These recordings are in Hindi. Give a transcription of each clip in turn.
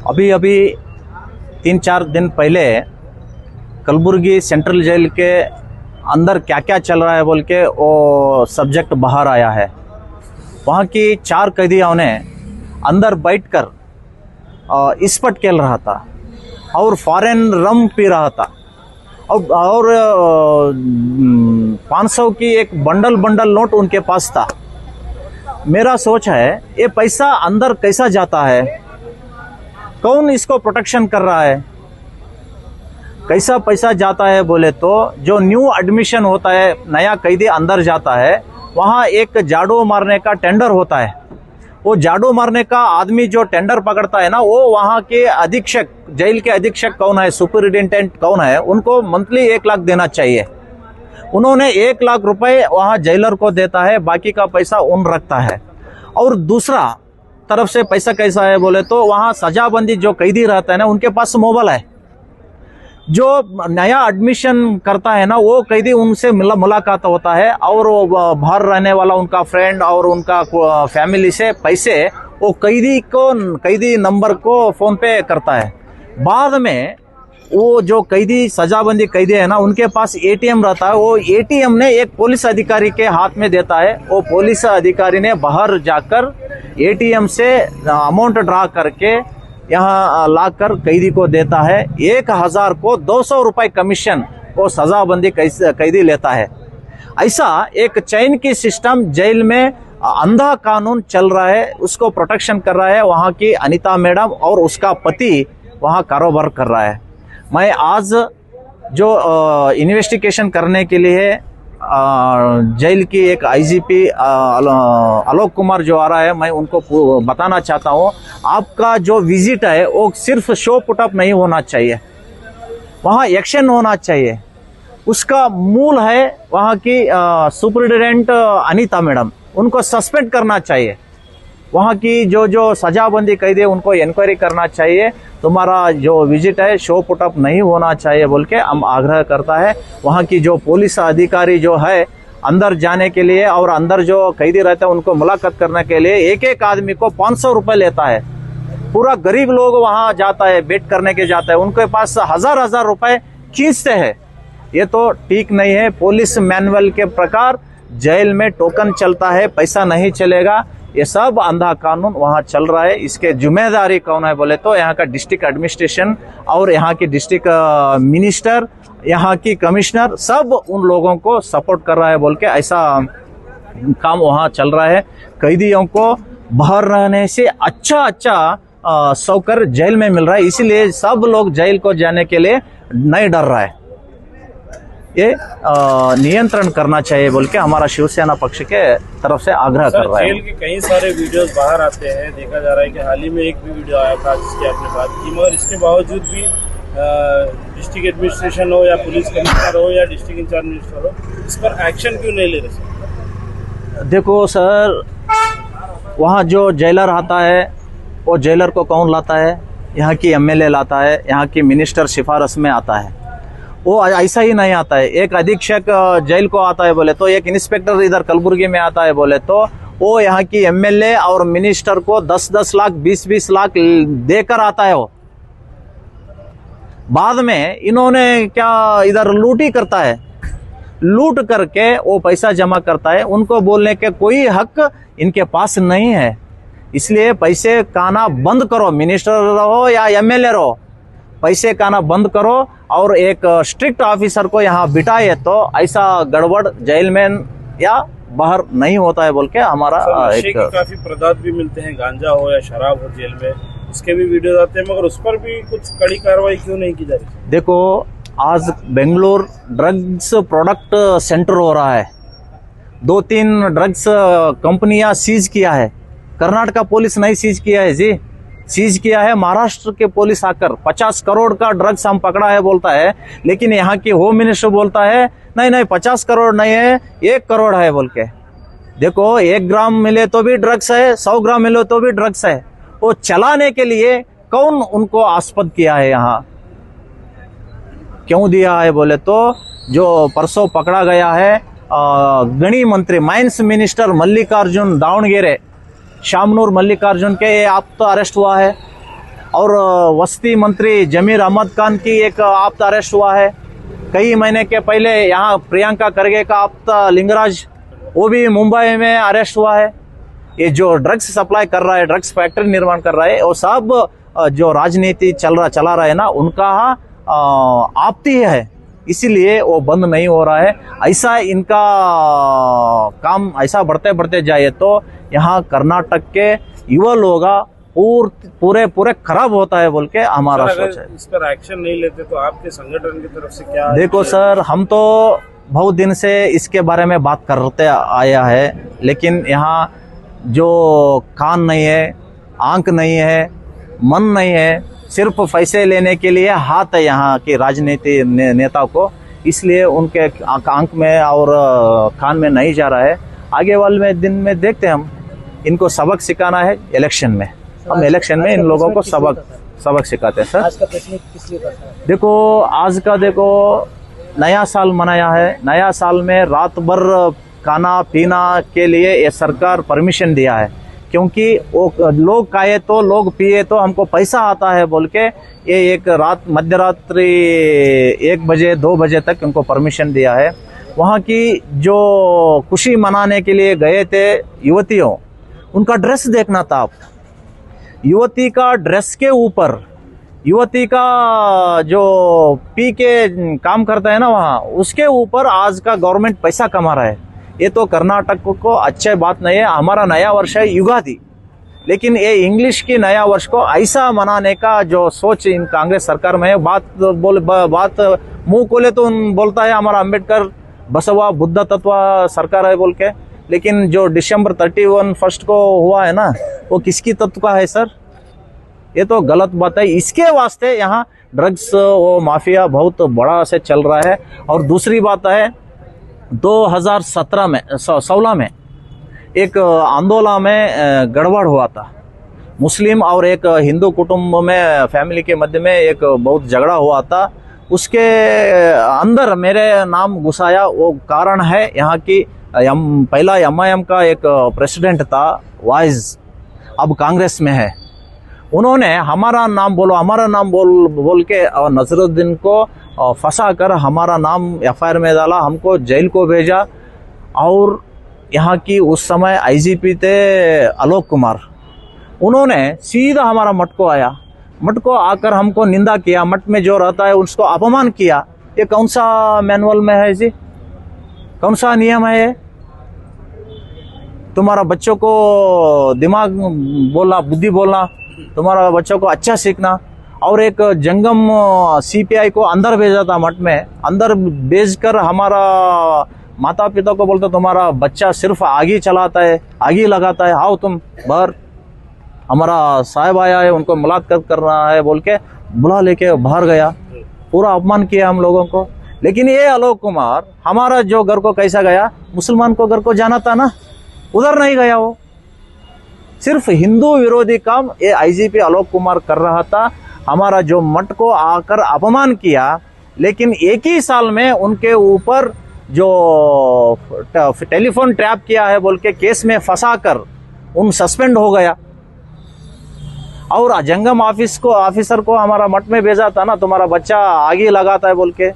अभी अभी 3-4 दिन पहले कलबुर्गी सेंट्रल जेल के अंदर क्या क्या चल रहा है बोल के वो सब्जेक्ट बाहर आया है। वहाँ की 4 कैदियों ने अंदर बैठकर इस्पट खेल रहा था और फॉरेन रम पी रहा था और 500 की एक बंडल नोट उनके पास था। मेरा सोच है ये पैसा अंदर कैसा जाता है, कौन इसको प्रोटेक्शन कर रहा है, कैसा पैसा जाता है बोले तो जो न्यू एडमिशन होता है, नया कैदी अंदर जाता है, वहाँ एक जाडू मारने का टेंडर होता है। वो जाडू मारने का आदमी जो टेंडर पकड़ता है ना, वो वहाँ के अधीक्षक, जेल के अधीक्षक कौन है, सुपरिटेंडेंट कौन है, उनको मंथली 1 लाख देना चाहिए। उन्होंने 1 लाख रुपए वहाँ जेलर को देता है, बाकी का पैसा उन रखता है। और दूसरा तरफ से पैसा कैसा है बोले तो वहाँ सजाबंदी जो कैदी रहता है ना, उनके पास मोबाइल है। जो नया एडमिशन करता है ना, वो कैदी उनसे मुलाकात होता है और बाहर रहने वाला उनका फ्रेंड और उनका फैमिली से पैसे वो कैदी नंबर को फोन पे करता है। बाद में वो जो कैदी सजाबंदी कैदी है ना, उनके पास एटीएम रहता है। वो एटीएम ने एक पुलिस अधिकारी के हाथ में देता है। वो पुलिस अधिकारी ने बाहर जाकर एटीएम से अमाउंट ड्रा करके यहाँ लाकर कैदी को देता है। 1000 को 200 रुपए कमीशन वो सजाबंदी कैदी लेता है। ऐसा एक चैन की सिस्टम जेल में अंधा कानून चल रहा है, उसको प्रोटेक्शन कर रहा है वहाँ की अनीता मैडम और उसका पति वहाँ कारोबार कर रहा है। मैं आज जो इन्वेस्टिगेशन करने के लिए जेल की एक आईजीपी आलोक कुमार जो आ रहा है, मैं उनको बताना चाहता हूँ, आपका जो विजिट है वो सिर्फ शो पुटअप नहीं होना चाहिए, वहाँ एक्शन होना चाहिए। उसका मूल है वहाँ की सुपरिटेंडेंट अनीता मैडम, उनको सस्पेंड करना चाहिए। वहाँ की जो सजाबंदी कैदी है उनको इंक्वायरी करना चाहिए। तुम्हारा जो विजिट है शो पुटअप नहीं होना चाहिए बोल के हम आग्रह करता है। वहाँ की जो पुलिस अधिकारी जो है अंदर जाने के लिए और अंदर जो कैदी रहते हैं उनको मुलाकात करने के लिए एक आदमी को 500 रुपए लेता है। पूरा गरीब लोग वहाँ जाता है, वेट करने के जाता है, उनके पास हजार रुपए खींचते हैं। ये तो ठीक नहीं है। पुलिस मैनुअल के प्रकार जेल में टोकन चलता है, पैसा नहीं चलेगा। ये सब अंधा कानून वहाँ चल रहा है। इसके जिम्मेदारी कौन है बोले तो यहाँ का डिस्ट्रिक्ट एडमिनिस्ट्रेशन और यहाँ की डिस्ट्रिक्ट मिनिस्टर, यहाँ की कमिश्नर, सब उन लोगों को सपोर्ट कर रहा है बोल के ऐसा काम वहाँ चल रहा है। कैदियों को बाहर रहने से अच्छा सौकर जेल में मिल रहा है, इसीलिए सब लोग जेल को जाने के लिए नहीं डर रहा है। ये नियंत्रण करना चाहिए बोल के हमारा शिवसेना पक्ष के तरफ से आग्रह कर रहा है। जेल के कई सारे वीडियोस बाहर आते हैं, देखा जा रहा है कि हाल ही में एक भी वीडियो आया था जिसकी आपने बात की, मगर इसके बावजूद भी डिस्ट्रिक्ट एडमिनिस्ट्रेशन हो या पुलिस कमिश्नर हो या डिस्ट्रिक्ट इंचार्ज मिनिस्टर हो, इस पर एक्शन क्यों नहीं ले रहे? देखो सर, वहाँ जो जेलर आता है वो जेलर को कौन लाता है? यहाँ की एमएलए लाता है, यहाँ की मिनिस्टर सिफारिश में आता है। वो ऐसा ही नहीं आता है। एक अधीक्षक जेल को आता है बोले तो, एक इंस्पेक्टर इधर कलबुर्गी में आता है बोले तो, वो यहाँ की एमएलए और मिनिस्टर को 10-10 लाख 20-20 लाख देकर आता है। वो बाद में इन्होंने क्या इधर लूट ही करता है, लूट करके वो पैसा जमा करता है। उनको बोलने के कोई हक इनके पास नहीं है। इसलिए पैसे खाना बंद करो, मिनिस्टर रहो या एमएलए रहो, पैसे खाना बंद करो और एक स्ट्रिक्ट ऑफिसर को यहाँ बिठाए तो ऐसा गड़बड़ जेल में या बाहर नहीं होता है बोल के हमारा एक काफी पदार्थ भी मिलते हैं, गांजा हो या शराब हो जेल में, उसके भी वीडियो आते हैं, मगर उस पर भी कुछ कड़ी कार्रवाई क्यों नहीं की जा रही? देखो, आज बेंगलुरु ड्रग्स प्रोडक्ट सेंटर हो रहा है, 2-3 ड्रग्स कंपनियां सीज किया है। कर्नाटका पुलिस नहीं सीज किया है जी, सीज किया है महाराष्ट्र के पुलिस आकर। 50 करोड़ का ड्रग्स हम पकड़ा है बोलता है, लेकिन यहाँ की होम मिनिस्टर बोलता है नहीं 50 करोड़ नहीं है, 1 करोड़ है बोल के। देखो, 1 ग्राम मिले तो भी ड्रग्स है, 100 ग्राम मिले तो भी ड्रग्स है। वो चलाने के लिए कौन उनको आस्पद किया है, यहाँ क्यों दिया है बोले तो, जो परसों पकड़ा गया है गणी मंत्री माइंस मिनिस्टर मल्लिकार्जुन दावणगेरे, शामनूर मल्लिकार्जुन के आप तो अरेस्ट हुआ है। और वस्ती मंत्री जमीर अहमद खान की एक आप्त अरेस्ट हुआ है। कई महीने के पहले यहाँ प्रियंका खरगे का आप्त लिंगराज, वो भी मुंबई में अरेस्ट हुआ है। ये जो ड्रग्स सप्लाई कर रहा है, ड्रग्स फैक्ट्री निर्माण कर रहा है, वो सब जो राजनीति चला रहा है ना, उनका आपत्ति है, इसीलिए वो बंद नहीं हो रहा है। ऐसा इनका काम ऐसा बढ़ते जाए तो यहाँ कर्नाटक के युवा लोग पूरे खराब होता है बोल के हमारा सोच है। इस पर एक्शन नहीं लेते तो आपके संगठन की तरफ से क्या? देखो सर, हम तो बहुत दिन से इसके बारे में बात करते आया है, लेकिन यहाँ जो कान नहीं है, आंख नहीं है, मन नहीं है, सिर्फ पैसे लेने के लिए हाथ है यहाँ की राजनीति नेता को, इसलिए उनके आंख में और कान में नहीं जा रहा है। आगे वाले दिन में देखते हैं, हम इनको सबक सिखाना है इलेक्शन में। हम इलेक्शन में इन लोगों को सबक सिखाते हैं। सर, आज का प्रश्न किस लिए करता है? देखो, आज का नया साल मनाया है। नया साल में रात भर खाना पीना के लिए ये सरकार परमिशन दिया है, क्योंकि वो लोग खाए तो लोग पिए तो हमको पैसा आता है बोल के ये एक मध्यरात्रि 1 बजे 2 बजे तक उनको परमिशन दिया है। वहाँ की जो खुशी मनाने के लिए गए थे युवतियों, उनका ड्रेस देखना था आप। युवती का ड्रेस के ऊपर, युवती का जो पी के काम करता है ना वहाँ, उसके ऊपर आज का गवर्नमेंट पैसा कमा रहा है। ये तो कर्नाटक को अच्छी बात नहीं है। हमारा नया वर्ष है युगादि, लेकिन ये इंग्लिश की नया वर्ष को ऐसा मनाने का जो सोच इन कांग्रेस सरकार में है। बात मुंह खोले तो बोलता है हमारा अंबेडकर बसवा बुद्ध तत्व सरकार है बोल के, लेकिन जो दिसंबर 31 को हुआ है ना, वो किसकी तत्व का है सर? ये तो गलत बात है। इसके वास्ते यहाँ ड्रग्स वो माफिया बहुत बड़ा से चल रहा है। और दूसरी बात है, 2016 में एक आंदोलन में गड़बड़ हुआ था। मुस्लिम और एक हिंदू कुटुंब में, फैमिली के मध्य में एक बहुत झगड़ा हुआ था। उसके अंदर मेरे नाम घुसाया, वो कारण है यहाँ की पहला MIM का एक प्रेसिडेंट था वाइज, अब कांग्रेस में है। उन्होंने हमारा नाम बोल के और नजरुद्दीन को फंसा कर हमारा नाम FIR में डाला, हमको जेल को भेजा। और यहाँ की उस समय IGP थे आलोक कुमार, उन्होंने सीधा हमारा मठ को आया, मठ को आकर हमको निंदा किया, मठ में जो रहता है उसको अपमान किया। ये कौन सा मैनुअल में है जी? कौन सा नियम है ये? तुम्हारा बच्चों को दिमाग बोलना, बुद्धि बोलना, तुम्हारा बच्चों को अच्छा सीखना। और एक जंगम CPI को अंदर भेजा था मठ में, अंदर भेजकर हमारा माता पिता को बोलता तुम्हारा बच्चा सिर्फ आग ही चलाता है, आग ही लगाता है, आओ तुम बाहर, हमारा साहब आया है, उनको मुलाकात कर रहा है बोल के बुला लेके बाहर गया। पूरा अपमान किया हम लोगों को। लेकिन ये आलोक कुमार हमारा जो घर को कैसा गया, मुसलमान को घर को जाना था ना, उधर नहीं गया। वो सिर्फ हिंदू विरोधी काम ये IGP आलोक कुमार कर रहा था, हमारा जो मठ को आकर अपमान किया। लेकिन एक ही साल में उनके ऊपर जो टेलीफोन ट्रैप किया है बोल के केस में फंसाकर उन सस्पेंड हो गया। और जंगम ऑफिसर को हमारा मठ में भेजा था ना, तुम्हारा बच्चा आगे लगाता है बोल के।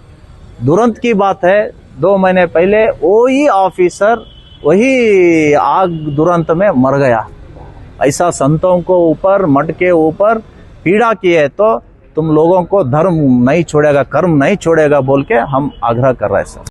तुरंत की बात है, 2 महीने पहले वही ऑफिसर वही आग दुरंत में मर गया। ऐसा संतों को ऊपर, मठ के ऊपर पीड़ा की है तो तुम लोगों को धर्म नहीं छोड़ेगा, कर्म नहीं छोड़ेगा बोल के हम आग्रह कर रहे हैं सर।